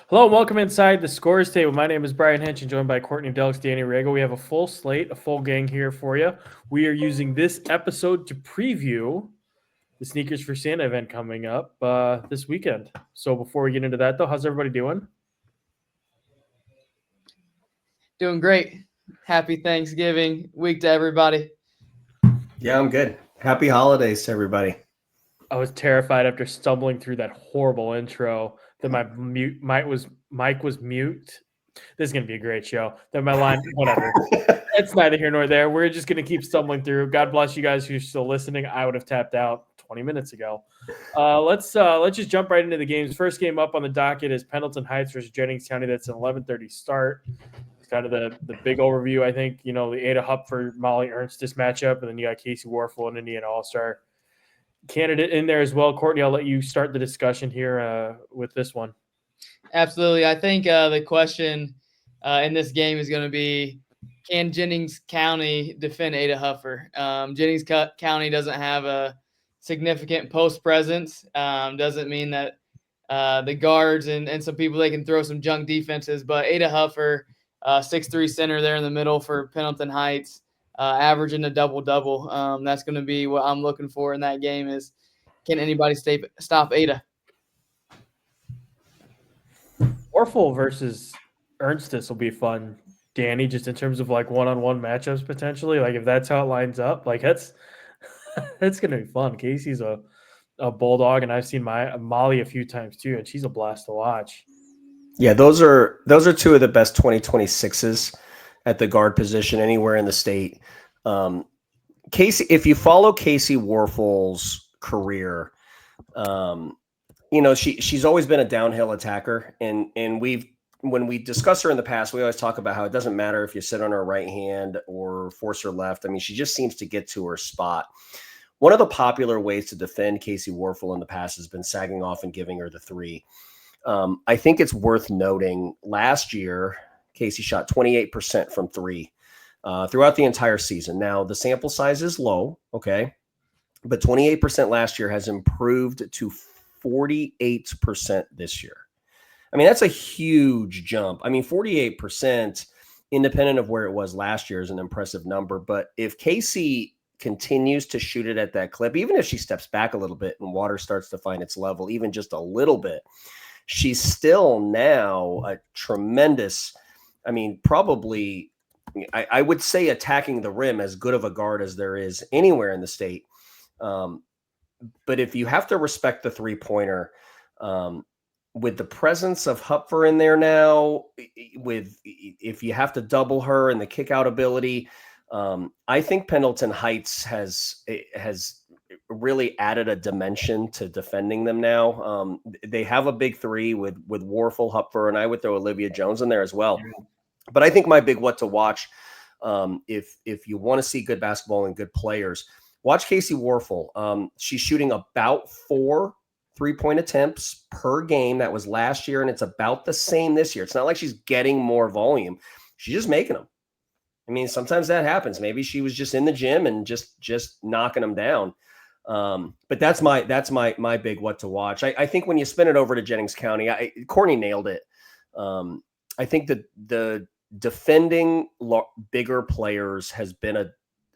Hello and welcome inside the scores table. My name is Brian Hench and joined by Courtney Delks, Danny Rego. We have a full slate, a full gang here for you. We are using this episode to preview the Sneakers for Santa event coming up this weekend. So before we get into that, though, how's everybody doing? Doing great. Happy Thanksgiving week to everybody. Yeah, I'm good. Happy holidays to everybody. I was terrified after stumbling through that horrible intro that my mic was mute. This is gonna be a great show. That my line, whatever. It's neither here nor there. We're just going to keep stumbling through. God bless you guys who're still listening. I would have tapped out 20 minutes ago. Let's just jump right into the games. First game up on the docket is Pendleton Heights versus Jennings County. That's an 11:30 start. It's kind of the big overview. I think the Ada Hupfer Molly Ernstis matchup, and then you got Casey Warfel, an Indiana All-Star candidate in there as well. Courtney, I'll let you start the discussion here with this one. Absolutely. I think the question in this game is going to be, can Jennings County defend Ada Huffer? Jennings County doesn't have a significant post presence. Doesn't mean that the guards and some people, they can throw some junk defenses, but Ada Huffer, 6'3" center there in the middle for Pendleton Heights, averaging a double-double. That's going to be what I'm looking for in that game is, can anybody stop Ada? Warfel versus Ernstis will be fun, Danny, just in terms of like one-on-one matchups potentially. Like if that's how it lines up, like that's gonna be fun. Casey's a bulldog, and I've seen Molly a few times too, and she's a blast to watch. Yeah, those are two of the best 2026s at the guard position anywhere in the state. Casey, if you follow Casey Warfel's career, she's always been a downhill attacker, and when we discuss her in the past, we always talk about how it doesn't matter if you sit on her right hand or force her left. I mean, she just seems to get to her spot. One of the popular ways to defend Casey Warfel in the past has been sagging off and giving her the three. I think it's worth noting last year, Casey shot 28% from three throughout the entire season. Now, the sample size is low, okay? But 28% last year has improved to 48% this year. I mean, that's a huge jump. I mean, 48%, independent of where it was last year, is an impressive number. But if Casey continues to shoot it at that clip, even if she steps back a little bit and water starts to find its level, even just a little bit, she's still now a tremendous, I mean, probably, I would say attacking the rim as good of a guard as there is anywhere in the state. But if you have to respect the three-pointer, with the presence of Hupfer in there now, if you have to double her and the kick-out ability, I think Pendleton Heights has really added a dimension to defending them now. They have a big three with Warfel, Hupfer, and I would throw Olivia Jones in there as well. But I think my big what to watch, if you want to see good basketball and good players, watch Casey Warfel. She's shooting about 4 3-point attempts per game. That was last year, and it's about the same this year. It's not like she's getting more volume. She's just making them. I mean, sometimes that happens. Maybe she was just in the gym and just knocking them down. But that's my big what to watch. I think when you spin it over to Jennings County, Courtney nailed it. I think that the defending bigger players has been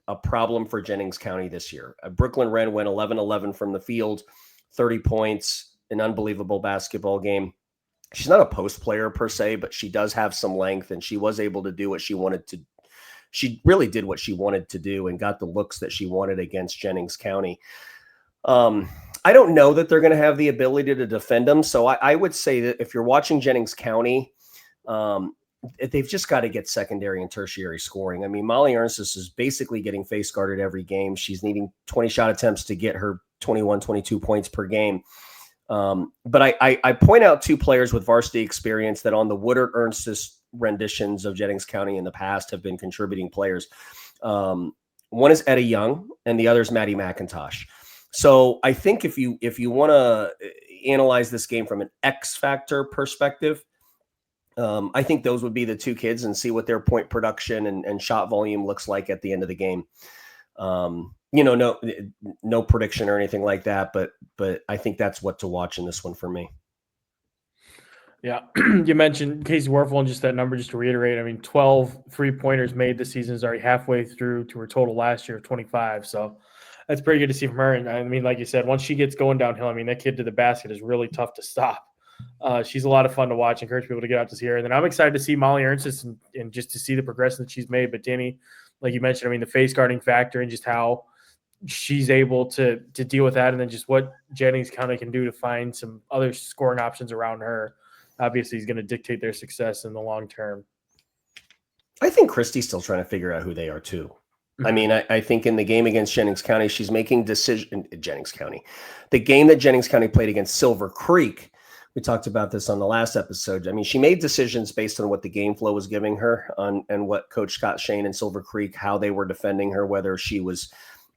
a problem for Jennings County this year. Brooklyn Wren went 11-11 from the field, 30 points, an unbelievable basketball game. She's not a post player per se, but she does have some length, and she was able to do what she wanted to. She really did what she wanted to do and got the looks that she wanted against Jennings County. I don't know that they're going to have the ability to defend them. So I would say that if you're watching Jennings County, they've just got to get secondary and tertiary scoring. I mean, Molly Ernstis is basically getting face guarded every game. She's needing 20 shot attempts to get her 21, 22 points per game. But I point out two players with varsity experience that on the Woodard Ernstis renditions of Jennings County in the past have been contributing players. One is Etta Young and the other is Maddie McIntosh. So I think if you want to analyze this game from an X factor perspective, I think those would be the two kids, and see what their point production and shot volume looks like at the end of the game. No prediction or anything like that, but I think that's what to watch in this one for me. Yeah, you mentioned Casey Warfel, and just that number, just to reiterate, I mean, 12 3-pointers made this season is already halfway through to her total last year of 25. So that's pretty good to see from her. And I mean, like you said, once she gets going downhill, I mean, that kid to the basket is really tough to stop. She's a lot of fun to watch. Encourage people to get out to see her. And then I'm excited to see Molly Ernst and just to see the progression that she's made. But Danny, like you mentioned, I mean, the face guarding factor and just how she's able to deal with that, and then just what Jennings County can do to find some other scoring options around her, obviously is going to dictate their success in the long term. I think Christy's still trying to figure out who they are too. Mm-hmm. I mean, I think in the game against Jennings County, she's making decisions. Jennings County, the game that Jennings County played against Silver Creek, we talked about this on the last episode. I mean, she made decisions based on what the game flow was giving her and what Coach Scott Shane and Silver Creek, how they were defending her, whether she was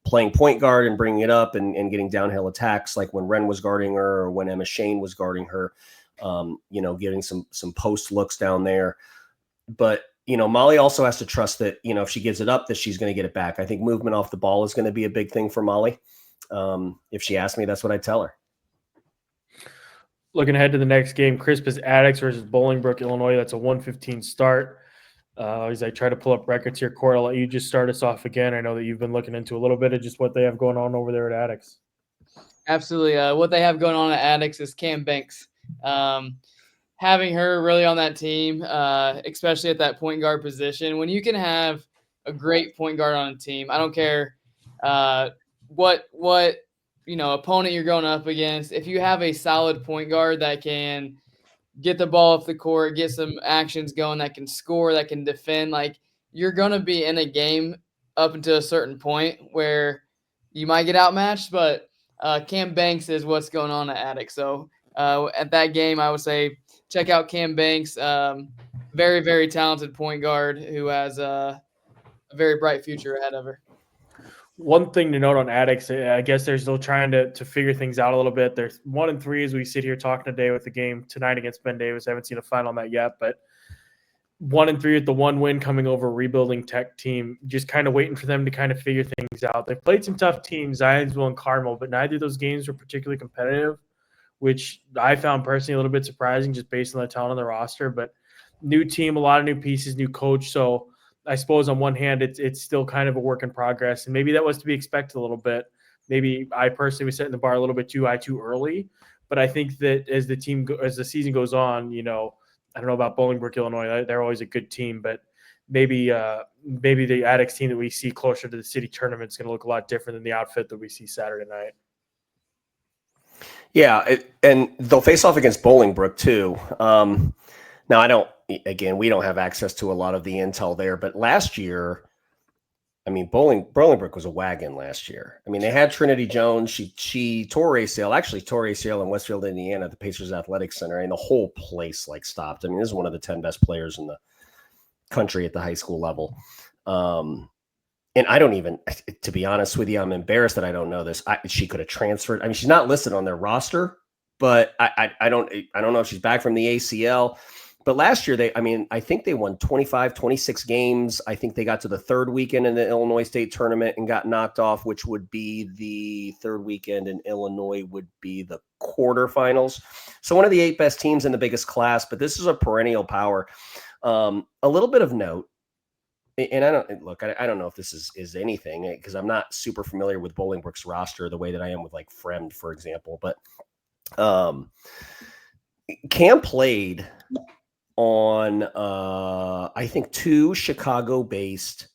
playing point guard and bringing it up and getting downhill attacks, like when Wren was guarding her or when Emma Shane was guarding her, getting some post looks down there. But, Molly also has to trust that, if she gives it up, that she's going to get it back. I think movement off the ball is going to be a big thing for Molly. If she asked me, that's what I'd tell her. Looking ahead to the next game, Crispus Attucks versus Bolingbrook, Illinois. That's a 1:15 start. As I try to pull up records here, Court, I'll let you just start us off again. I know that you've been looking into a little bit of just what they have going on over there at Attucks. Absolutely. What they have going on at Attucks is Cam Banks. Having her really on that team, especially at that point guard position, when you can have a great point guard on a team, I don't care what opponent you're going up against. If you have a solid point guard that can get the ball off the court, get some actions going, that can score, that can defend, like, you're going to be in a game up until a certain point where you might get outmatched, but Cam Banks is what's going on at Attucks. So at that game, I would say check out Cam Banks, very, very talented point guard who has a very bright future ahead of her. One thing to note on Attucks, I guess they're still trying to figure things out a little bit. They're 1-3 as we sit here talking today with the game tonight against Ben Davis. I haven't seen a final on that yet, but 1-3 with the one win coming over a rebuilding Tech team. Just kind of waiting for them to kind of figure things out. They've played some tough teams, Zionsville and Carmel, but neither of those games were particularly competitive, which I found personally a little bit surprising just based on the talent on the roster. But new team, a lot of new pieces, new coach. So I suppose on one hand, it's still kind of a work in progress, and maybe that was to be expected a little bit. Maybe I personally was setting the bar a little bit too high too early, but I think that as the season goes on, I don't know about Bolingbrook, Illinois. They're always a good team, but maybe the Attucks team that we see closer to the city tournament is going to look a lot different than the outfit that we see Saturday night. Yeah, and they'll face off against Bolingbrook too. Now, we don't have access to a lot of the intel there, but last year, I mean, Bolingbrook was a wagon last year. I mean, they had Trinity Jones. She tore ACL in Westfield, Indiana, at the Pacers Athletic Center, and the whole place stopped. I mean, this is one of the 10 best players in the country at the high school level. And I don't even, to be honest with you, I'm embarrassed that I don't know this. She could have transferred. I mean, she's not listed on their roster, but I don't know if she's back from the ACL. But last year, I think they won 25, 26 games. I think they got to the third weekend in the Illinois State tournament and got knocked off, which would be the third weekend in Illinois would be the quarterfinals. So one of the 8 best teams in the biggest class, but this is a perennial power. A little bit of note, and I don't know if this is anything because I'm not super familiar with Bolingbrook's roster the way that I am with like Fremd, for example. But Cam played on I think two Chicago-based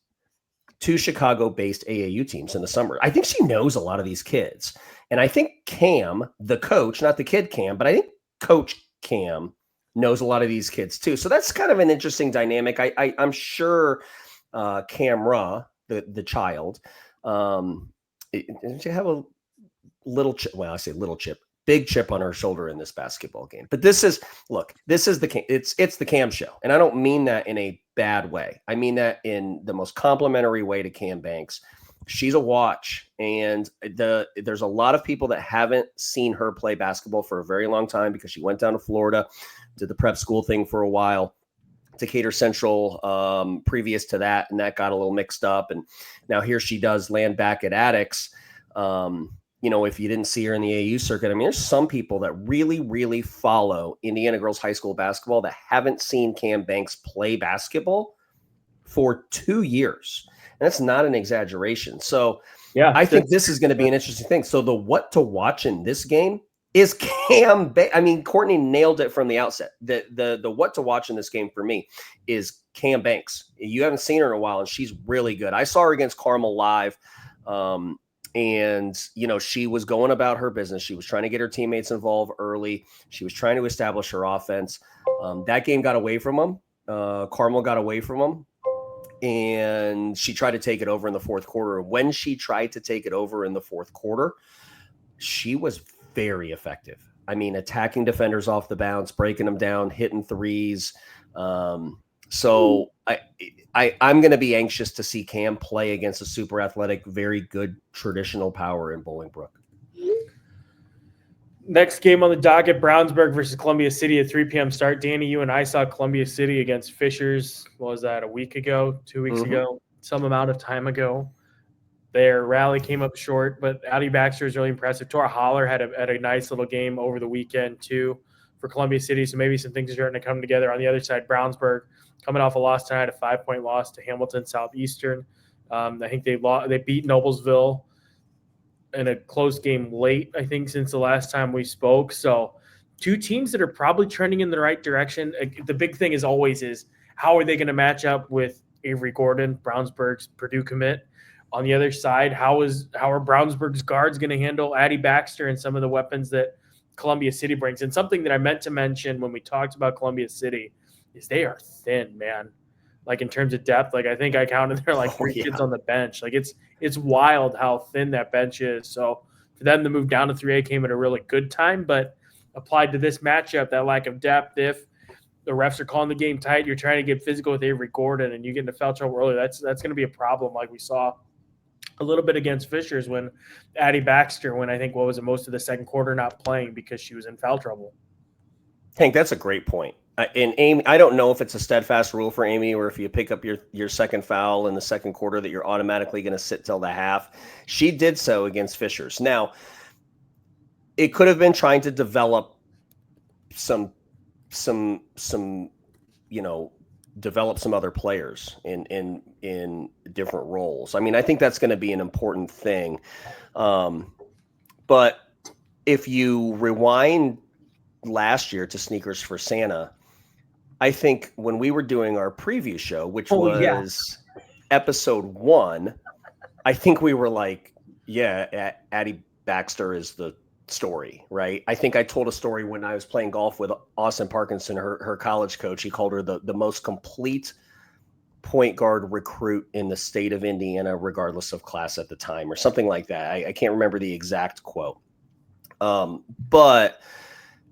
AAU teams in the summer. I think she knows a lot of these kids. And I think Cam, the coach, not the kid Cam, but I think Coach Cam knows a lot of these kids too. So that's kind of an interesting dynamic. I'm sure Camra, the child, she have a little chip. Well, I say little chip. Big chip on her shoulder in this basketball game. But it's the Cam show. And I don't mean that in a bad way. I mean that in the most complimentary way to Cam Banks. She's a watch. And there's a lot of people that haven't seen her play basketball for a very long time because she went down to Florida, did the prep school thing for a while, Decatur Central previous to that, and that got a little mixed up. And now here she does land back at Attucks. if you didn't see her in the AU circuit, I mean, there's some people that really, really follow Indiana girls high school basketball that haven't seen Cam Banks play basketball for 2 years. And that's not an exaggeration. So Yeah, I think this is going to be an interesting thing. So the what to watch in this game is Cam Banks. I mean, Courtney nailed it from the outset. The what to watch in this game for me is Cam Banks. You haven't seen her in a while, and she's really good. I saw her against Carmel live. And, she was going about her business. She was trying to get her teammates involved early. She was trying to establish her offense. That game got away from them. Carmel got away from them. And she tried to take it over in the fourth quarter. When she tried to take it over in the fourth quarter, she was very effective. I mean, attacking defenders off the bounce, breaking them down, hitting threes. So I'm going to be anxious to see Cam play against a super athletic, very good traditional power in Bolingbrook. Next game on the docket, Brownsburg versus Columbia City at 3 p.m. start. Danny, you and I saw Columbia City against Fishers. What was that, a week ago, 2 weeks ago, some amount of time ago. Their rally came up short, but Addie Baxter is really impressive. Tora Holler had a nice little game over the weekend, too, for Columbia City. So maybe some things are starting to come together. On the other side, Brownsburg coming off a loss tonight, a 5-point loss to Hamilton Southeastern. I think they beat Noblesville in a close game late, I think, since the last time we spoke. So two teams that are probably trending in the right direction. The big thing is how are they going to match up with Avery Gordon, Brownsburg's Purdue commit? On the other side, how are Brownsburg's guards going to handle Addie Baxter and some of the weapons that Columbia City brings? And something that I meant to mention when we talked about Columbia City is they are thin, man. Like in terms of depth, like I think I counted there like three kids on the bench. Like it's wild how thin that bench is. So for them to move down to 3A came at a really good time, but applied to this matchup, that lack of depth, if the refs are calling the game tight, you're trying to get physical with Avery Gordon and you get into foul trouble early, that's going to be a problem, like we saw a little bit against Fishers when Addie Baxter, when I think most of the second quarter not playing because she was in foul trouble. Hank, that's a great point. And Amy, I don't know if it's a steadfast rule for Amy or if you pick up your second foul in the second quarter that you're automatically going to sit till the half. She did so against Fishers. Now, it could have been trying to develop some develop some other players in different roles. I mean, I think that's going to be an important thing. But if you rewind last year to Sneakers for Santa, I think when we were doing our preview show, which was episode 1, I think we were like, yeah, Addie Baxter is the story, right? I think I told a story when I was playing golf with Austin Parkinson, her college coach. He called her the most complete point guard recruit in the state of Indiana, regardless of class at the time, or something like that. I can't remember the exact quote. But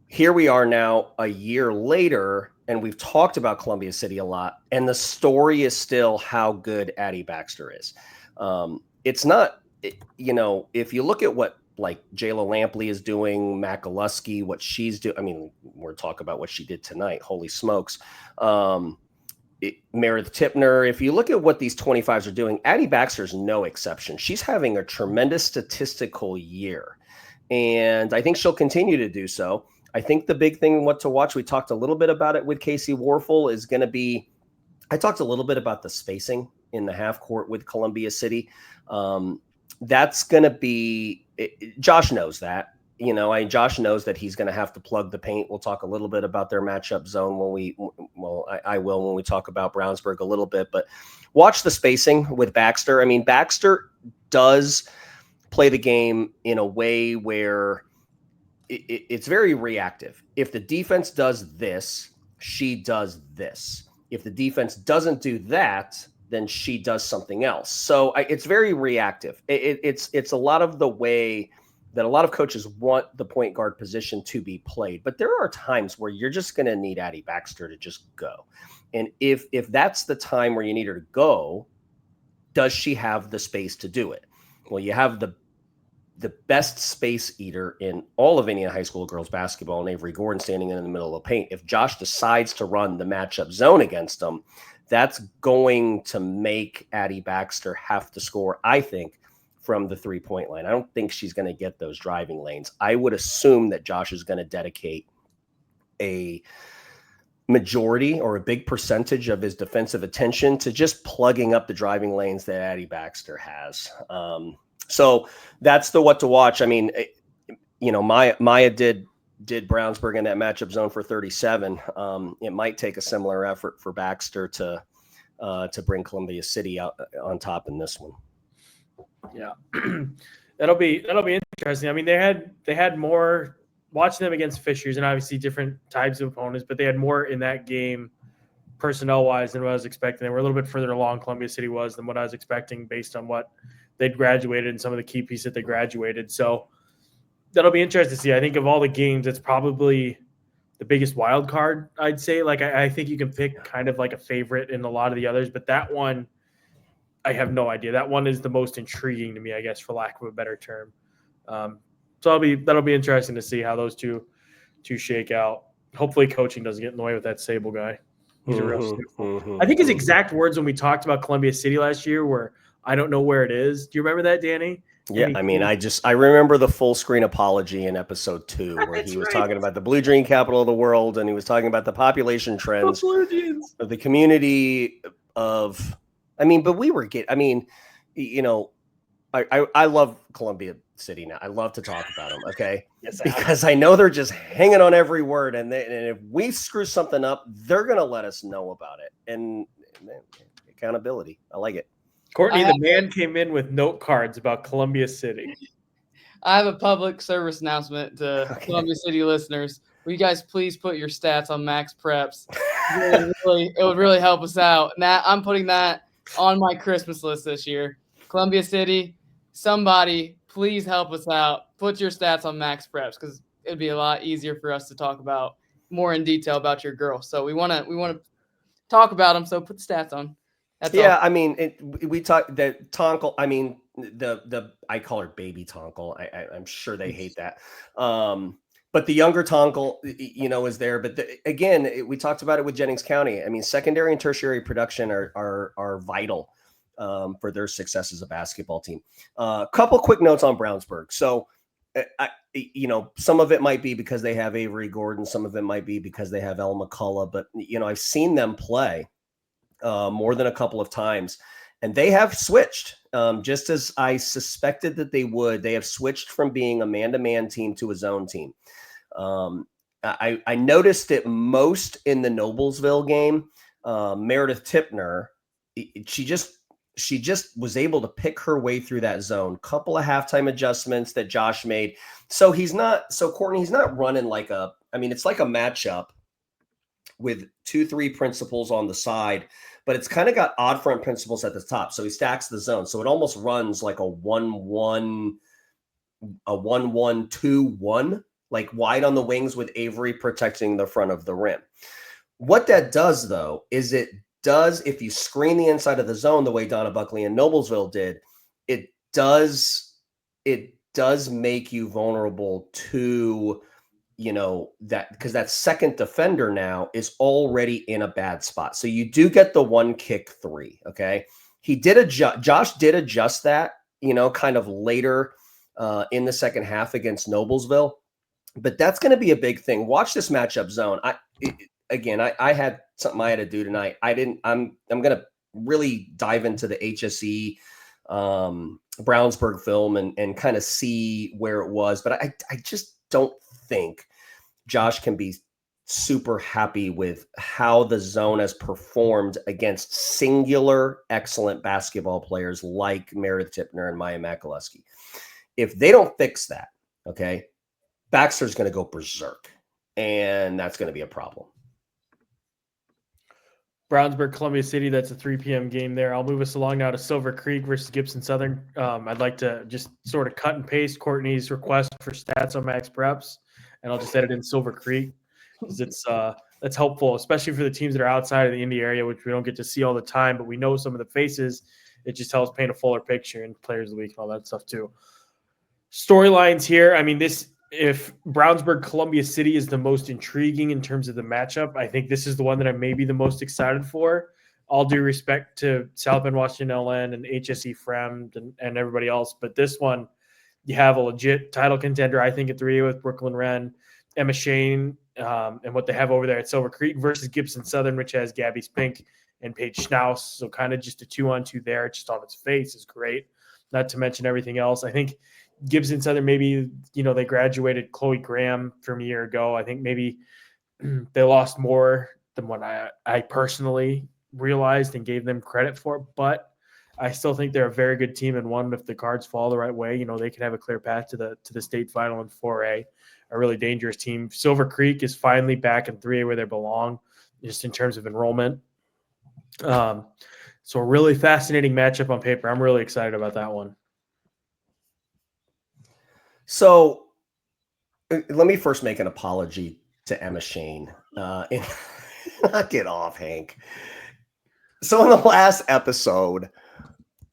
here we are now a year later, and we've talked about Columbia City a lot, and the story is still how good Addie Baxter is. It's not, if you look at what like Jayla Lampley is doing, Makaluski, what she's doing. I mean, we're talking about what she did tonight. Holy smokes. Meredith Tipner. If you look at what these 25s are doing, Addie Baxter's no exception. She's having a tremendous statistical year, and I think she'll continue to do so. I think the big thing, what to watch, we talked a little bit about it with Casey Warfel, is going to be, I talked a little bit about the spacing in the half court with Columbia City. That's going to be, Josh knows that, Josh knows that he's going to have to plug the paint. We'll talk a little bit about their matchup zone I will when we talk about Brownsburg a little bit, but watch the spacing with Baxter. I mean, Baxter does play the game in a way where it's very reactive. If the defense does this, she does this. If the defense doesn't do that, then she does something else. So it's very reactive. It's a lot of the way that a lot of coaches want the point guard position to be played. But there are times where you're just going to need Addie Baxter to just go. And if that's the time where you need her to go, does she have the space to do it? Well, you have the best space eater in all of Indiana high school girls basketball, and Avery Gordon standing in the middle of the paint. If Josh decides to run the matchup zone against them, that's going to make Addie Baxter have to score, I think, from the 3-point line. I don't think she's going to get those driving lanes. I would assume that Josh is going to dedicate a majority or a big percentage of his defensive attention to just plugging up the driving lanes that Addie Baxter has. So that's the what to watch. I mean, Maya did Brownsburg in that matchup zone for 37. It might take a similar effort for Baxter to bring Columbia City out on top in this one. Yeah, that'll be interesting. I mean, they had more watching them against Fishers and obviously different types of opponents, but they had more in that game personnel wise than what I was expecting. They were a little bit further along Columbia City was than what I was expecting based on what they'd graduated and some of the key pieces that they graduated. So that'll be interesting to see. I think of all the games, it's probably the biggest wild card, I'd say. Like, I think you can pick kind of like a favorite in a lot of the others, but that one, I have no idea. That one is the most intriguing to me, I guess, for lack of a better term. So that'll be interesting to see how those two shake out. Hopefully coaching doesn't get in the way with that Sable guy. He's a real I think his exact words when we talked about Columbia City last year were, "I don't know where it is." Do you remember that, Danny? Yeah, I mean, I remember the full screen apology in episode 2 where he was talking about the Blue Dream capital of the world, and he was talking about the population trends of the community of. I mean, but we were getting. I mean, I love Columbia City now. I love to talk about them. Okay, yes, because I know they're just hanging on every word, and if we screw something up, they're gonna let us know about it. And accountability, I like it. Courtney, the man came in with note cards about Columbia City. I have a public service announcement to Columbia City listeners. Will you guys please put your stats on Max Preps? It would really help us out. Now I'm putting that on my Christmas list this year. Columbia City, somebody please help us out. Put your stats on Max Preps because it'd be a lot easier for us to talk about more in detail about your girl. So we want to talk about them. So put the stats on. That's all. I mean, we talk that Tonkel. I mean, I call her Baby Tonkel. I'm sure they hate that. But the younger Tonkel, is there. But again, we talked about it with Jennings County. I mean, secondary and tertiary production are vital for their success as a basketball team. A couple quick notes on Brownsburg. So, some of it might be because they have Avery Gordon. Some of it might be because they have Elle McCullough. But, I've seen them play more than a couple of times. And they have switched, just as I suspected that they would. They have switched from being a man-to-man team to a zone team. I noticed it most in the Noblesville game. Meredith Tipner, she just was able to pick her way through that zone. Couple of halftime adjustments that Josh made. So Courtney, he's not running it's like a matchup with 2-3 principles on the side, but it's kind of got odd front principles at the top. So he stacks the zone. So it almost runs like a 1-1, 2-1, like wide on the wings with Avery protecting the front of the rim. What that does, though, is if you screen the inside of the zone the way Donna Buckley and Noblesville did, it does make you vulnerable to that, because that second defender now is already in a bad spot. So you do get the one kick 3. Okay. Josh did adjust that, kind of later in the second half against Noblesville, but that's going to be a big thing. Watch this matchup zone. I had something I had to do tonight. I'm going to really dive into the HSE Brownsburg film and kind of see where it was, but I just don't think Josh can be super happy with how the zone has performed against singular excellent basketball players like Meredith Tipner and Maya Makaluski. If they don't fix that, okay, Baxter's going to go berserk, and that's going to be a problem. Brownsburg, Columbia City, that's a 3 p.m. game there. I'll move us along now to Silver Creek versus Gibson Southern. I'd like to just sort of cut and paste Courtney's request for stats on Max Preps, and I'll just edit in Silver Creek because that's helpful, especially for the teams that are outside of the Indy area, which we don't get to see all the time, but we know some of the faces. It just helps paint a fuller picture and players of the week and all that stuff too. Storylines here. I mean, if Brownsburg Columbia City is the most intriguing in terms of the matchup, I think this is the one that I'm maybe the most excited for. all due respect to South Bend, Washington, LN, and HSE Fremd and everybody else, but this one, you have a legit title contender, I think, at 3A with Brooklyn Wren, Emma Shane, and what they have over there at Silver Creek versus Gibson Southern, which has Gabby Spink and Paige Schnaus. So kind of just a 2-on-2 there, just on its face is great. Not to mention everything else. I think Gibson Southern, maybe, they graduated Chloe Graham from a year ago. I think maybe they lost more than what I personally realized and gave them credit for, but I still think they're a very good team, and one, if the cards fall the right way, they can have a clear path to the state final in 4A, a really dangerous team. Silver Creek is finally back in 3A where they belong, just in terms of enrollment. So a really fascinating matchup on paper. I'm really excited about that one. So let me first make an apology to Emma Shane. Knock it off, Hank. So in the last episode,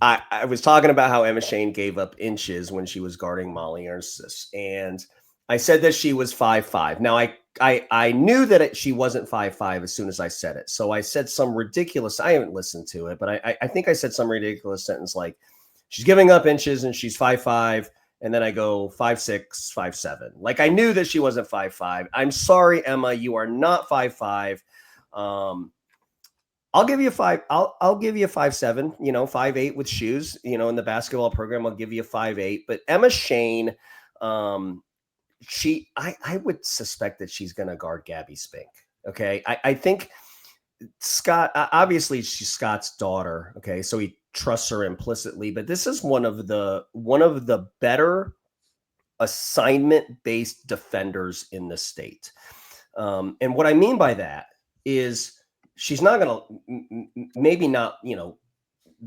I was talking about how Emma Shane gave up inches when she was guarding Molly Ernst, and I said that she was 5'5". Now I knew that she wasn't 5'5" as soon as I said it. So I said some ridiculous. I haven't listened to it, but I think I said some ridiculous sentence like, "She's giving up inches and she's 5'5". And then I go 5'6", 5'7". Like I knew that she wasn't 5'5". I'm sorry, Emma, you are not 5'5". I'll give you a 5. I'll give you a 5'7", 5'8" with shoes, in the basketball program, I'll give you a 5'8". But Emma Shane, I would suspect that she's going to guard Gabby Spink. Okay. I think Scott, obviously she's Scott's daughter. Okay. So he trusts her implicitly, but this is one of the better assignment-based defenders in the state. And what I mean by that is she's not going to maybe not,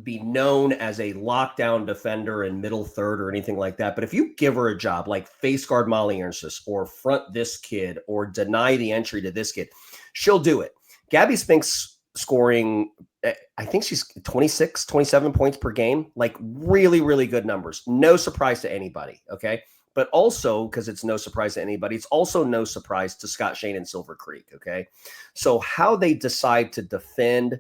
be known as a lockdown defender in middle third or anything like that. But if you give her a job like face guard Molly Ernst or front this kid or deny the entry to this kid, she'll do it. Gabby Spink's scoring, I think she's 26, 27 points per game, like really, really good numbers. No surprise to anybody. Okay. But also, because it's no surprise to anybody, it's also no surprise to Scott Shane and Silver Creek. Okay. So how they decide to defend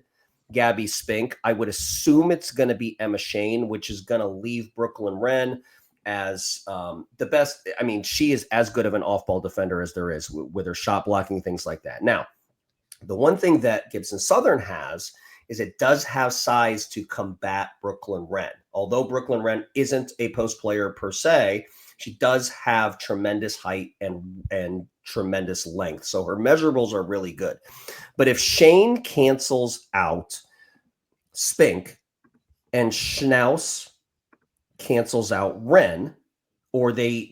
Gabby Spink, I would assume it's going to be Emma Shane, which is going to leave Brooklyn Wren as the best. I mean, she is as good of an off-ball defender as there is with her shot blocking, things like that. Now, the one thing that Gibson Southern has is it does have size to combat Brooklyn Wren. Although Brooklyn Wren isn't a post player per se, she does have tremendous height and tremendous length. So her measurables are really good. But if Shane cancels out Spink and Schnaus cancels out Wren, or they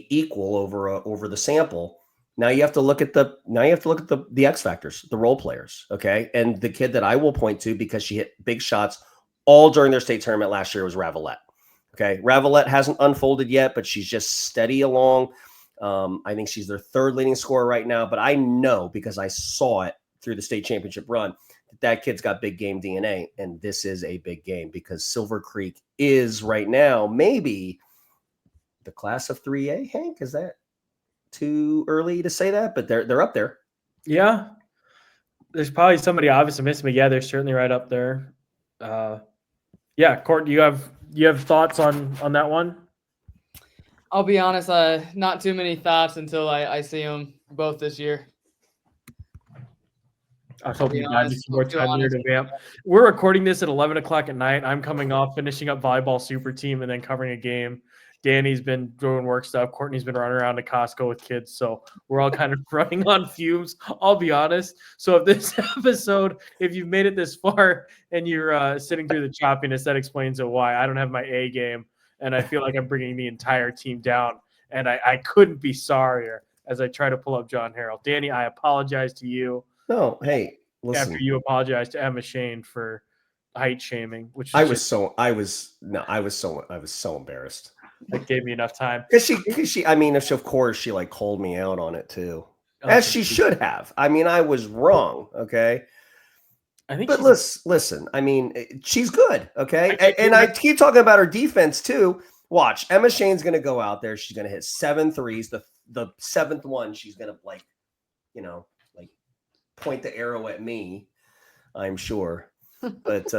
equal over the sample, now you have to look at the X factors, the role players. Okay. And the kid that I will point to because she hit big shots all during their state tournament last year was Ravelette. Okay. Ravelette hasn't unfolded yet, but she's just steady along. I think she's their third leading scorer right now, but I know because I saw it through the state championship run that kid's got big game DNA. And this is a big game because Silver Creek is right now, maybe the class of 3A. Hank, is that too early to say that? But they're up there. Yeah. There's probably somebody obviously missing, but yeah, they're certainly right up there. Yeah, Court, you have thoughts on that one? I'll be honest, not too many thoughts until I see them both this year. I was hoping you had some more time here to vamp. We're recording this at 11 o'clock at night. I'm coming off finishing up volleyball super team and then covering a game. Danny's been doing work stuff. Courtney's been running around to Costco with kids. So we're all kind of running on fumes, I'll be honest. So if this episode, if you've made it this far and you're sitting through the choppiness, that explains why I don't have my A game. And I feel like I'm bringing the entire team down. And I couldn't be sorrier as I try to pull up John Harrell. Danny, I apologize to you. No, hey, listen. After you apologize to Emma Shane for height shaming, which I was so embarrassed. That gave me enough time. Because she, I mean, of course, she like called me out on it too, as she should have. I mean, I was wrong. Okay. I think, but listen. I mean, she's good. Okay, and I keep talking about her defense too. Watch, Emma Shane's going to go out there. She's going to hit 7 threes. The seventh one, she's going to point the arrow at me. I'm sure. But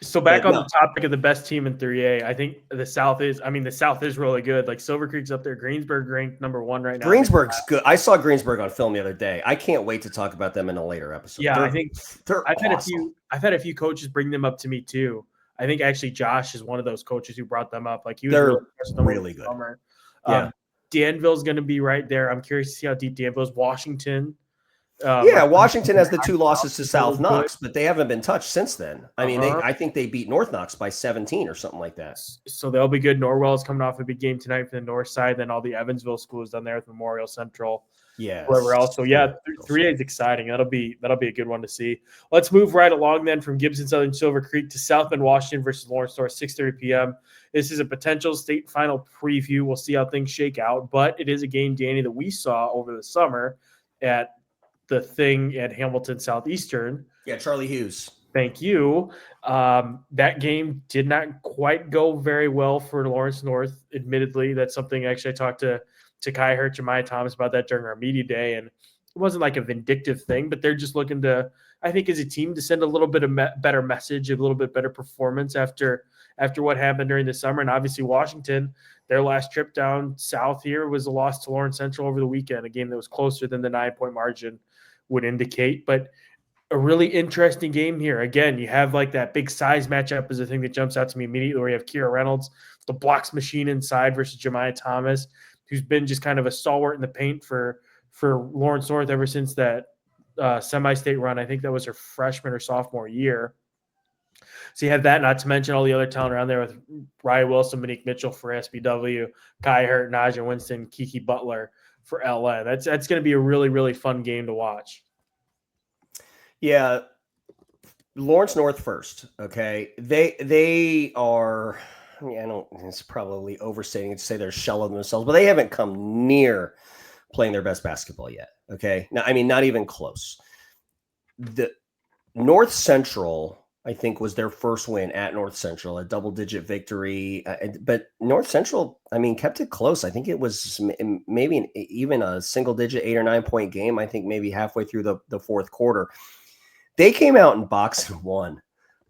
So back But on no. the topic of the best team in 3A, I think the South is really good. Like Silver Creek's up there. Greensburg ranked number 1 right now. Greensburg's good. I saw Greensburg on film the other day. I can't wait to talk about them in a later episode. Yeah, I think they're awesome. I've had a few coaches bring them up to me too. I think actually Josh is one of those coaches who brought them up. Like he was They're really good. Summer. Yeah. Danville's going to be right there. I'm curious to see how deep Danville's. Washington. Washington has the 2 losses to South Knox, but they haven't been touched since then. I mean, I think they beat North Knox by 17 or something like that. So they'll be good. Norwell's coming off a big game tonight for the north side. Then all the Evansville schools down there with Memorial Central. Yeah. Whoever else. So yeah, 3A is exciting. That'll be a good one to see. Let's move right along then from Gibson Southern Silver Creek to South Bend Washington versus Lawrence North, 6:30 p.m. This is a potential state final preview. We'll see how things shake out, but it is a game, Danny, that we saw over the summer at the thing at Hamilton Southeastern. Yeah, Charlie Hughes. Thank you. That game did not quite go very well for Lawrence North, admittedly. That's something actually I talked to Kai Hertz and Maya Thomas about that during our media day, and it wasn't like a vindictive thing, but they're just looking to, I think as a team, to send a little bit of better message, a little bit better performance after what happened during the summer. And obviously Washington, their last trip down south here was a loss to Lawrence Central over the weekend, a game that was closer than the 9-point margin would indicate. But a really interesting game here. Again, you have like that big size matchup is the thing that jumps out to me immediately, where you have Kira Reynolds, the blocks machine inside, versus Jemiah Thomas, who's been just kind of a stalwart in the paint for Lawrence North ever since that semi-state run. I think that was her freshman or sophomore year. So you have that, not to mention all the other talent around there with Ryan Wilson, Monique Mitchell for SBW, Kai Hurt, Naja Winston, Kiki Butler for LN. That's going to be a really, really fun game to watch. Yeah. Lawrence North first. Okay. They are, I mean, it's probably overstating to say they're a shell of themselves, but they haven't come near playing their best basketball yet. Okay. Now, I mean, not even close. The North Central, I think, was their first win at North Central, a double-digit victory. But North Central, I mean, kept it close. I think it was maybe even a single-digit 8 or 9 point game. I think maybe halfway through the fourth quarter, they came out and boxed and won,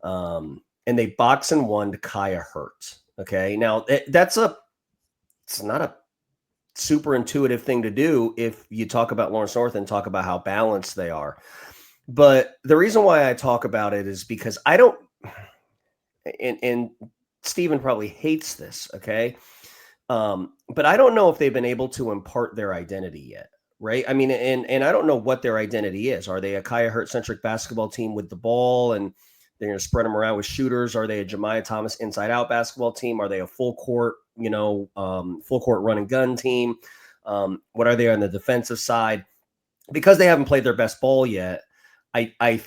and they boxed and won to Kaya Hurt. Okay, now it's not a super intuitive thing to do if you talk about Lawrence North and talk about how balanced they are. But the reason why I talk about it is because I don't, and Steven probably hates this, okay? But I don't know if they've been able to impart their identity yet, right? I mean, and I don't know what their identity is. Are they a Kaya Hurt-centric basketball team with the ball and they're going to spread them around with shooters? Are they a Jemiah Thomas inside-out basketball team? Are they a full-court, full-court run-and-gun team? What are they on the defensive side? Because they haven't played their best ball yet, I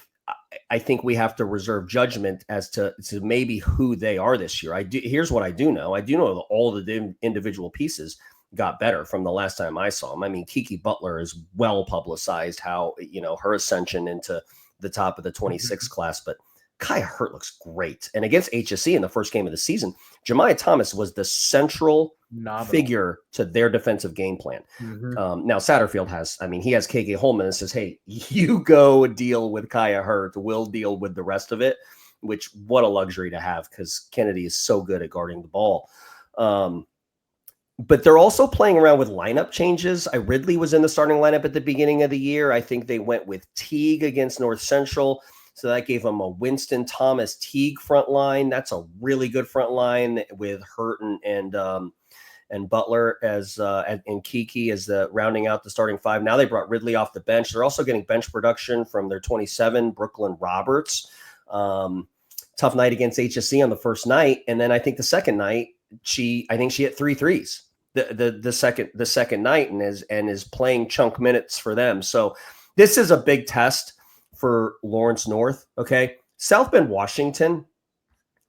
think we have to reserve judgment as to maybe who they are this year. Here's what I do know. I do know that all the individual pieces got better from the last time I saw them. I mean, Kiki Butler is well publicized how, her ascension into the top of the 26 class, but Kaya Hurt looks great. And against HSE in the first game of the season, Jemiah Thomas was the central figure to their defensive game plan. Now Satterfield has KK Holman and says, hey, you go deal with Kaya Hurt. We'll deal with the rest of it, which what a luxury to have because Kennedy is so good at guarding the ball. But they're also playing around with lineup changes. Ridley was in the starting lineup at the beginning of the year. I think they went with Teague against North Central. So that gave them a Winston Thomas Teague front line. That's a really good front line with Hurt and Butler and Kiki as the rounding out the starting five. Now they brought Ridley off the bench. They're also getting bench production from their 27, Brooklyn Roberts. Tough night against HSC on the first night. And then I think the second night, she hit 3 threes the second night and is playing chunk minutes for them. So this is a big test for Lawrence North. Okay. South Bend, Washington.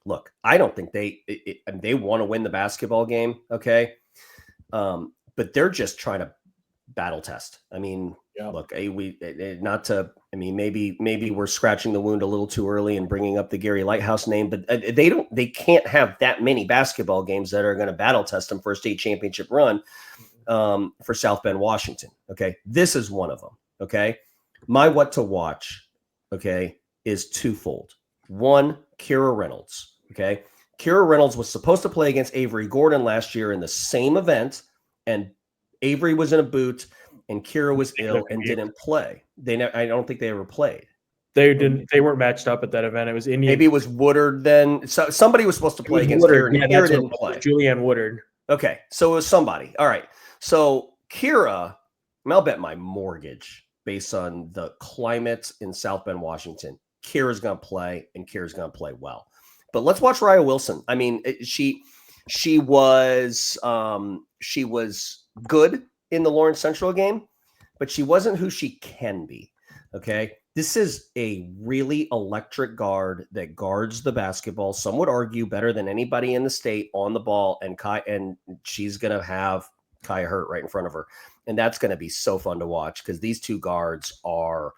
Look, I don't think they want to win the basketball game. Okay. But they're just trying to battle test. I mean, look, maybe we're scratching the wound a little too early and bringing up the Gary Lighthouse name, but they can't have that many basketball games that are going to battle test them for a state championship run for South Bend, Washington. Okay. This is one of them. Okay. My what to watch, okay, is twofold. one, Kira Reynolds. Okay. Kira Reynolds was supposed to play against Avery Gordon last year in the same event, and Avery was in a boot, and Kira was ill and didn't play. I don't think they ever played. They didn't. They weren't matched up at that event. It was Indian. Maybe it was Woodard then. So somebody was supposed to play against Kira, and Kira didn't play. Julianne Woodard. Okay, so it was somebody. All right. So Kira, I'll bet my mortgage based on the climate in South Bend, Washington. Kira's going to play, and Kira's going to play well. But let's watch Raya Wilson. I mean, she was good in the Lawrence Central game, but she wasn't who she can be. Okay, this is a really electric guard that guards the basketball. Some would argue better than anybody in the state on the ball, and she's going to have Kaya Hurt right in front of her, and that's going to be so fun to watch because these two guards are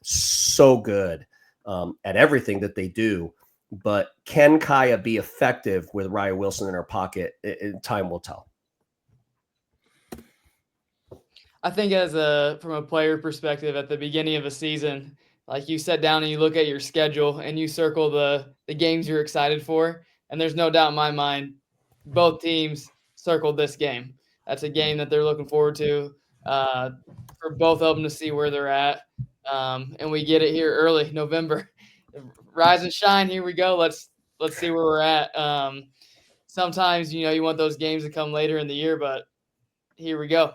so good at everything that they do. But can Kaya be effective with Raya Wilson in her pocket? Time will tell. I think from a player perspective, at the beginning of a season, like you sit down and you look at your schedule and you circle the games you're excited for, and there's no doubt in my mind, both teams circled this game. That's a game that they're looking forward to for both of them to see where they're at. And we get it here early, November. Rise and shine. Here we go. Let's see where we're at. Sometimes, you want those games to come later in the year, but here we go.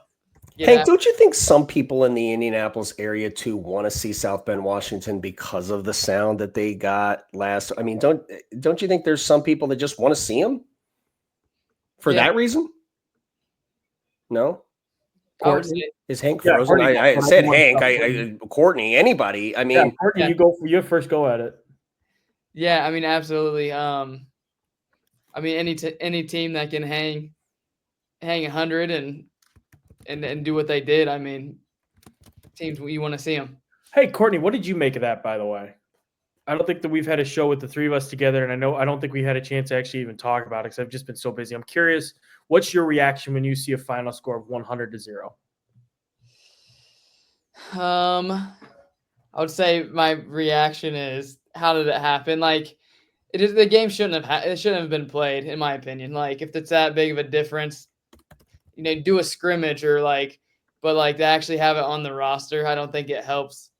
Hank, don't you think some people in the Indianapolis area too want to see South Bend, Washington because of the sound that they got last? I mean, don't you think there's some people that just want to see them for that reason? No. Courtney? Is Hank frozen? Courtney, I said Hank. Courtney. Anybody? I mean, Courtney, you first go at it. Yeah, I mean, absolutely. I mean, any team that can hang 100 and do what they did. I mean, teams you want to see them. Hey, Courtney, what did you make of that? By the way, I don't think that we've had a show with the three of us together, and I don't think we had a chance to actually even talk about it because I've just been so busy. I'm curious, what's your reaction when you see a final score of 100-0? I would say my reaction is, how did it happen? Like, the game shouldn't have been played, in my opinion. Like, if it's that big of a difference, do a scrimmage but to actually have it on the roster, I don't think it helps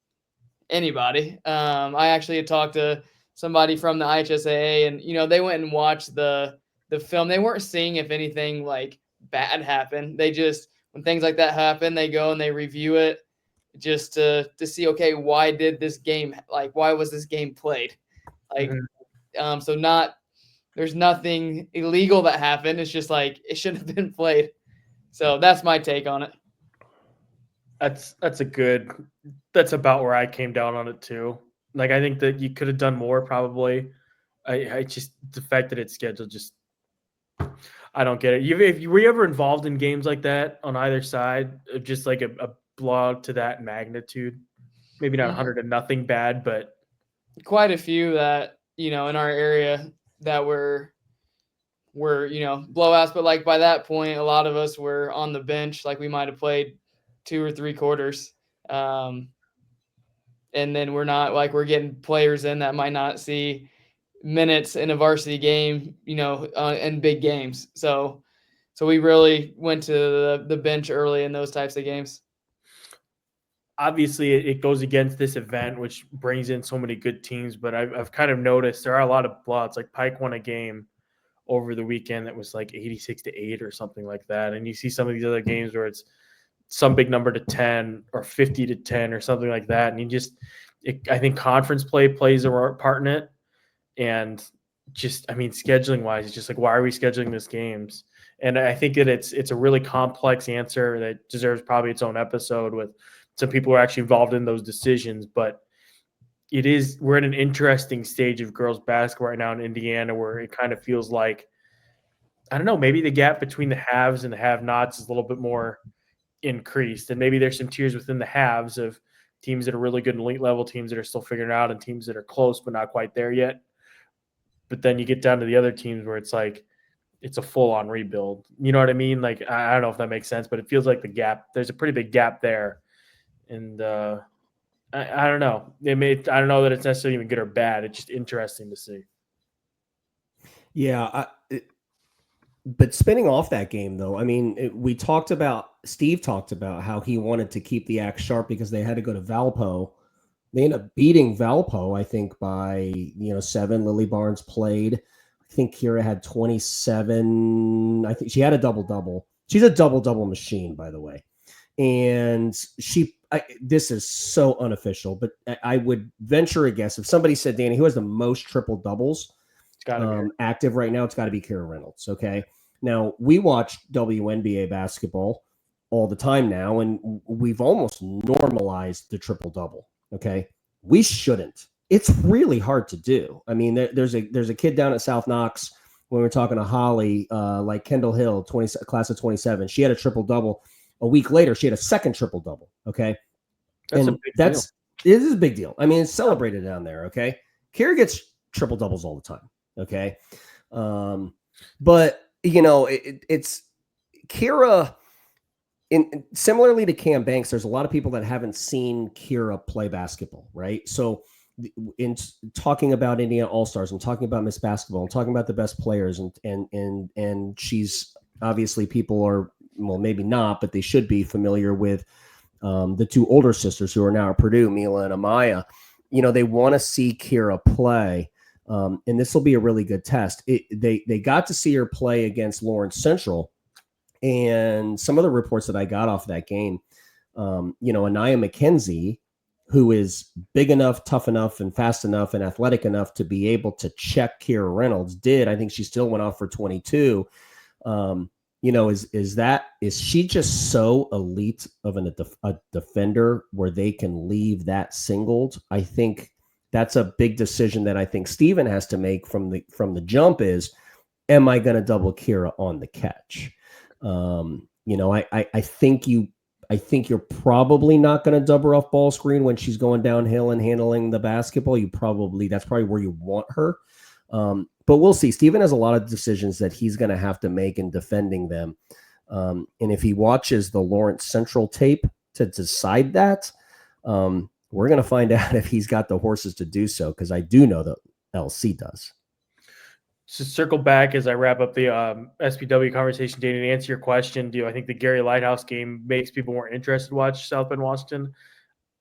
anybody. I actually had talked to somebody from the IHSAA, and they went and watched the film. They weren't seeing if anything like bad happened. They just, when things like that happen, they go and they review it just to see, okay, why was this game played? There's nothing illegal that happened. It's just like it shouldn't have been played. So that's my take on it. That's about where I came down on it too. Like, I think that you could have done more probably. I just, the fact that it's scheduled, just, I don't get it. Were you ever involved in games like that on either side, just like a blowout to that magnitude? Maybe not 100-0 bad, but quite a few that, in our area that were blowouts. But like by that point, a lot of us were on the bench. Like, we might have played 2 or 3 quarters. And then we're getting players in that might not see minutes in a varsity game, in big games. So we really went to the bench early in those types of games. Obviously, it goes against this event, which brings in so many good teams. But I've kind of noticed there are a lot of blowouts. Like, Pike won a game over the weekend that was like 86-8 or something like that. And you see some of these other games where it's some big number to 10 or 50-10 or something like that. And I think conference play plays a part in it. And just, I mean, scheduling wise, it's just like, why are we scheduling these games? And I think that it's a really complex answer that deserves probably its own episode with some people who are actually involved in those decisions. But we're at an interesting stage of girls basketball right now in Indiana where it kind of feels like, I don't know, maybe the gap between the haves and the have-nots is a little bit more increased. And maybe there's some tiers within the haves of teams that are really good in elite level, teams that are still figuring it out, and teams that are close but not quite there yet. But then you get down to the other teams where it's like, it's a full-on rebuild. You know what I mean? Like, I don't know if that makes sense, but it feels like there's a pretty big gap there. And I don't know. I don't know that it's necessarily even good or bad. It's just interesting to see. Yeah, but spinning off that game, though, I mean, Steve talked about how he wanted to keep the axe sharp because they had to go to Valpo. They ended up beating Valpo, I think, by 7. Lily Barnes played. I think Kira had 27. I think she had a double-double. She's a double-double machine, by the way. And this is so unofficial, but I would venture a guess. If somebody said, Danny, who has the most triple-doubles active right now, it's got to be Kira Reynolds, okay? Now, we watch WNBA basketball all the time now, and we've almost normalized the triple-double. Okay, we shouldn't. It's really hard to do. I mean, there's a kid down at South Knox when we're talking to Holly, like Kendall Hill, class of 27. She had a triple double. A week later, she had a second triple double. Okay, That's a big deal. It is a big deal. I mean, it's celebrated down there. Okay, Kira gets triple doubles all the time. Okay, but it's Kira. Similarly to Cam Banks, there's a lot of people that haven't seen Kira play basketball, right? So in talking about Indiana All-Stars and talking about Miss Basketball and talking about the best players and she's obviously, people are, well, maybe not, but they should be familiar with the two older sisters who are now at Purdue, Mila and Amaya. They want to see Kira play. And this will be a really good test. They got to see her play against Lawrence Central. And some of the reports that I got off that game, Anaya McKenzie, who is big enough, tough enough, and fast enough and athletic enough to be able to check Kira Reynolds, did. I think she still went off for 22. Is she just so elite of a defender where they can leave that singled? I think that's a big decision that I think Steven has to make from the jump is, am I going to double Kira on the catch? I think you're probably not going to double off ball screen when she's going downhill and handling the basketball. That's probably where you want her. But we'll see. Steven has a lot of decisions that he's going to have to make in defending them. And if he watches the Lawrence Central tape to decide that, we're going to find out if he's got the horses to do so, because I do know that LC does. To circle back as I wrap up the SPW conversation, Danny, to answer your question, do I think the Gary Lighthouse game makes people more interested to watch South Bend Washington?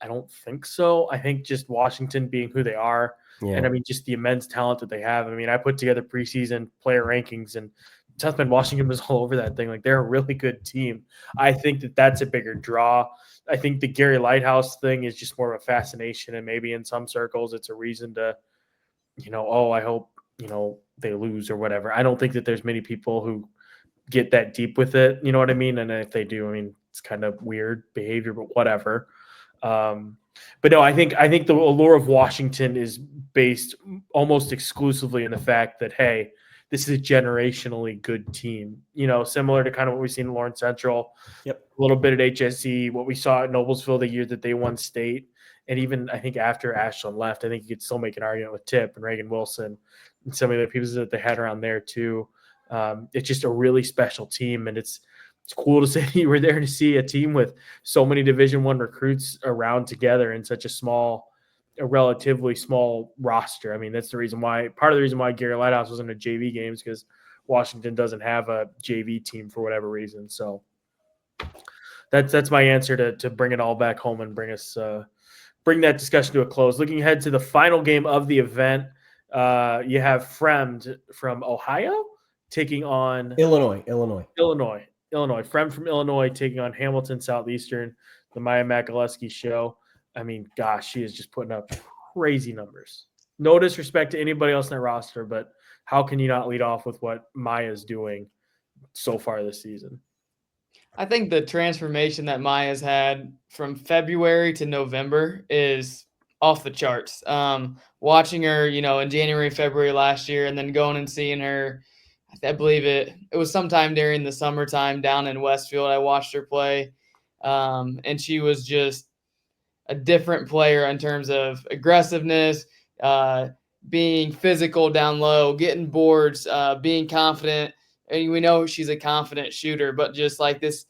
I don't think so. I think just Washington being who they are, and I mean just the immense talent that they have. I mean, I put together preseason player rankings, and South Bend Washington was all over that thing. Like, they're a really good team. I think that's a bigger draw. I think the Gary Lighthouse thing is just more of a fascination, and maybe in some circles it's a reason to, I hope they lose or whatever. I don't think that there's many people who get that deep with it. You know what I mean? And if they do, I mean, it's kind of weird behavior, but whatever. But no, I think the allure of Washington is based almost exclusively in the fact that, hey, this is a generationally good team, similar to kind of what we've seen in Lawrence Central, a little bit at HSE, what we saw at Noblesville the year that they won state. And even I think after Ashland left, I think you could still make an argument with Tip and Reagan Wilson and some of the people that they had around there too. It's just a really special team, and it's cool to say you were there to see a team with so many Division I recruits around together in such a relatively small roster. I mean, that's part of the reason why Gary Lighthouse was in a JV games, because Washington doesn't have a JV team for whatever reason. So that's my answer to bring it all back home and bring that discussion to a close. Looking ahead to the final game of the event, you have Fremd from Ohio taking on Illinois. Fremd from Illinois taking on Hamilton Southeastern, the Maya Makaleski show. I mean, gosh, she is just putting up crazy numbers. No disrespect to anybody else in that roster, but how can you not lead off with what Maya's doing so far this season? I think the transformation that Maya's had from February to November is off the charts. Watching her, in January, February last year, and then going and seeing her, I believe it was sometime during the summertime down in Westfield. I watched her play, and she was just a different player in terms of aggressiveness, being physical down low, getting boards, being confident. And we know she's a confident shooter, but just like this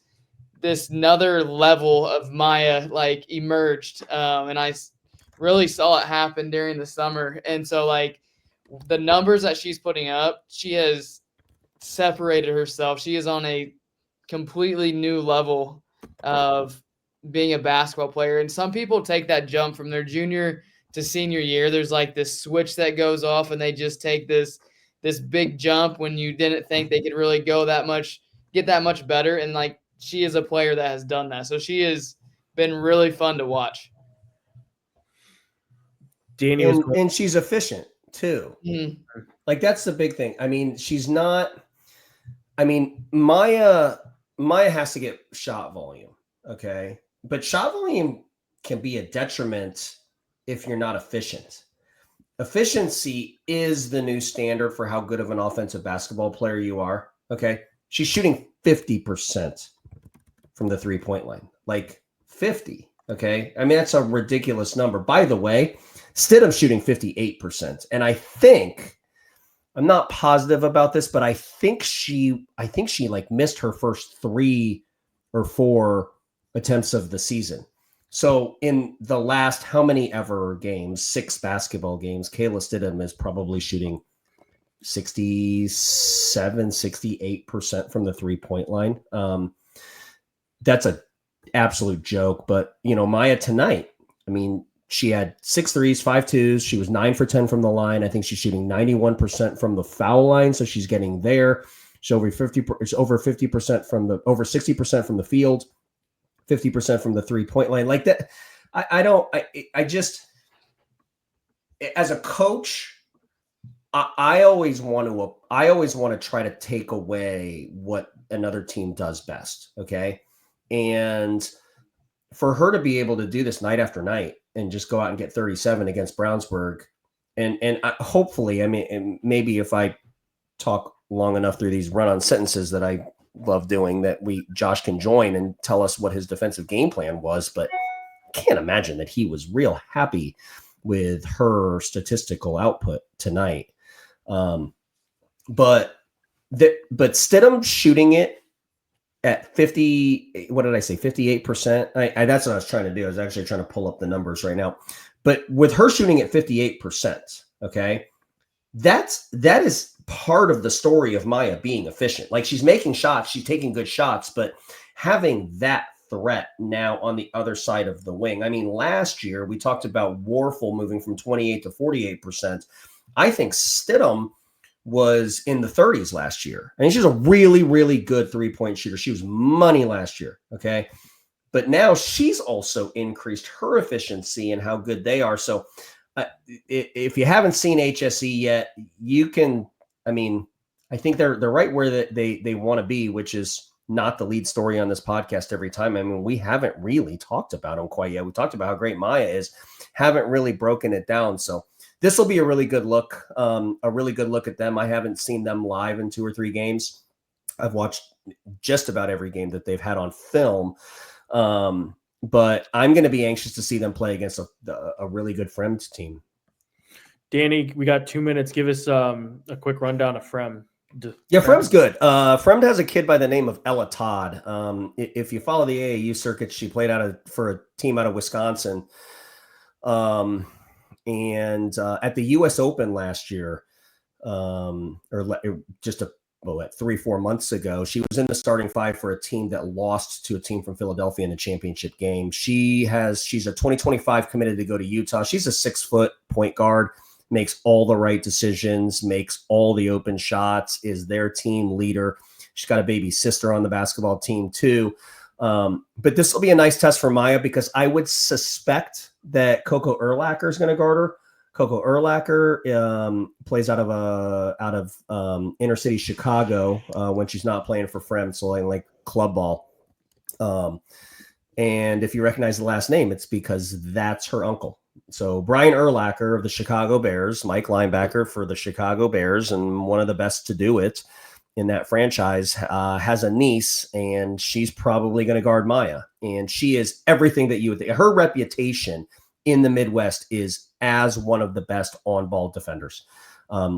this another level of Maya like emerged, and I really saw it happen during the summer. And so like the numbers that she's putting up, she has separated herself. She is on a completely new level of being a basketball player. And some people take that jump from their junior to senior year. There's like this switch that goes off, and they just take this big jump when you didn't think they could really get that much better. And like she is a player that has done that. So she has been really fun to watch. Danny and she's efficient too. Mhm. Like that's the big thing. I mean, she's not. I mean, Maya has to get shot volume, okay? But shot volume can be a detriment if you're not efficient. Efficiency is the new standard for how good of an offensive basketball player you are, okay? She's shooting 50% from the three-point line, like 50, okay? I mean, that's a ridiculous number. By the way, Stidham's shooting 58%, and I think I'm not positive about this, but I think she like missed her first 3 or 4 attempts of the season. So in the last how many ever games, 6 basketball games, Kayla Stidham is probably shooting 67, 68% from the 3-point line. That's an absolute joke. But, you know, Maya tonight, I mean, she had 6 threes, 5 twos. She was 9 for 10 from the line. I think she's shooting 91% from the foul line. So she's getting there. She's over 50% from the, over 60% from the field, 50% from the 3-point line. Like that. I just, as a coach, I always want to try to take away what another team does best. Okay. And for her to be able to do this night after night and just go out and get 37 against Brownsburg, and hopefully, I mean, maybe if I talk long enough through these run-on sentences that I love doing, that Josh can join and tell us what his defensive game plan was, but I can't imagine that he was real happy with her statistical output tonight. But Stidham shooting it at 50, what did I say? 58%. That's what I was trying to do. I was actually trying to pull up the numbers right now. But with her shooting at 58%, okay, that is part of the story of Maya being efficient. Like she's making shots, she's taking good shots, but having that threat now on the other side of the wing. I mean, last year we talked about Warfel moving from 28 to 48%. I think Stidham was in the 30s last year. I mean, she's a really, really good 3-point shooter. She was money last year. Okay. But now she's also increased her efficiency and how good they are. So if you haven't seen HSE yet, you can, I mean, I think they're right where they want to be, which is not the lead story on this podcast every time. I mean, we haven't really talked about them quite yet. We talked about how great Maya is, haven't really broken it down. So this will be a really good look at them. I haven't seen them live in 2 or 3 games. I've watched just about every game that they've had on film. But I'm going to be anxious to see them play against a really good Fremd team. Danny, we got 2 minutes. Give us a quick rundown of Fremd. Yeah, Fremd's good. Fremd has a kid by the name of Ella Todd. If you follow the AAU circuit, she played for a team out of Wisconsin. And at the U.S. Open last year, or just 3-4 months ago, she was in the starting 5 for a team that lost to a team from Philadelphia in the championship game. She's a 2025 committed to go to Utah. She's a 6-foot point guard, makes all the right decisions, makes all the open shots, is their team leader. She's got a baby sister on the basketball team too. But this will be a nice test for Maya because I would suspect that Coco Urlacher is going to guard her. Coco Urlacher plays out of inner city Chicago when she's not playing for Fremd, so like club ball. And if you recognize the last name, it's because that's her uncle. So Brian Urlacher of the Chicago Bears, Mike linebacker for the Chicago Bears, and one of the best to do it in that franchise, has a niece, and she's probably going to guard Maya. And she is everything that you would think. Her reputation in the Midwest is as one of the best on-ball defenders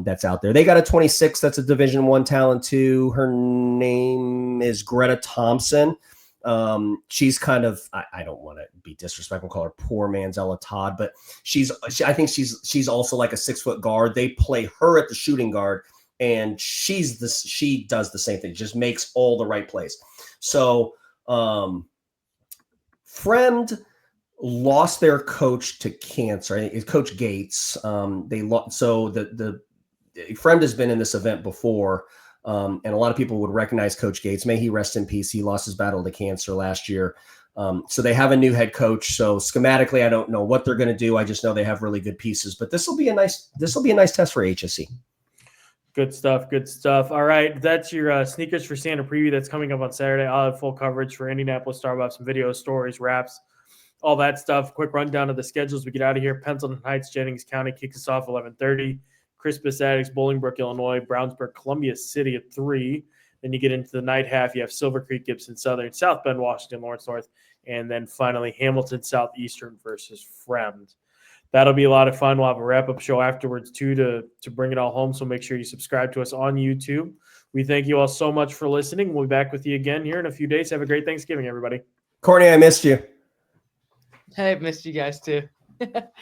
that's out there. They got a 26 that's a Division I talent too. Her name is Greta Thompson. She's kind of, I don't want to be disrespectful, call her poor man's Ella Todd, but I think she's also like a 6-foot guard. They play her at the shooting guard, and she does the same thing, just makes all the right plays. So Fremd lost their coach to cancer. It's Coach Gates. They lost, so the Fremd has been in this event before. And a lot of people would recognize Coach Gates. May he rest in peace. He lost his battle to cancer last year. So they have a new head coach. So schematically, I don't know what they're going to do. I just know they have really good pieces. But this will be a nice test for HSE. Good stuff. Good stuff. All right, that's your Sneakers for Santa preview that's coming up on Saturday. I'll have full coverage for Indianapolis Star. We'll have some videos, stories, wraps, all that stuff. Quick rundown of the schedules. We get out of here. Pendleton Heights, Jennings County kicks us off 11:30. Crispus Attucks, Bolingbrook, Illinois, Brownsburg, Columbia City at 3. Then you get into the night half. You have Silver Creek, Gibson Southern, South Bend, Washington, Lawrence North, and then finally Hamilton Southeastern versus Fremd. That'll be a lot of fun. We'll have a wrap-up show afterwards, too, to bring it all home. So make sure you subscribe to us on YouTube. We thank you all so much for listening. We'll be back with you again here in a few days. Have a great Thanksgiving, everybody. Courtney, I missed you. Hey, missed you guys too.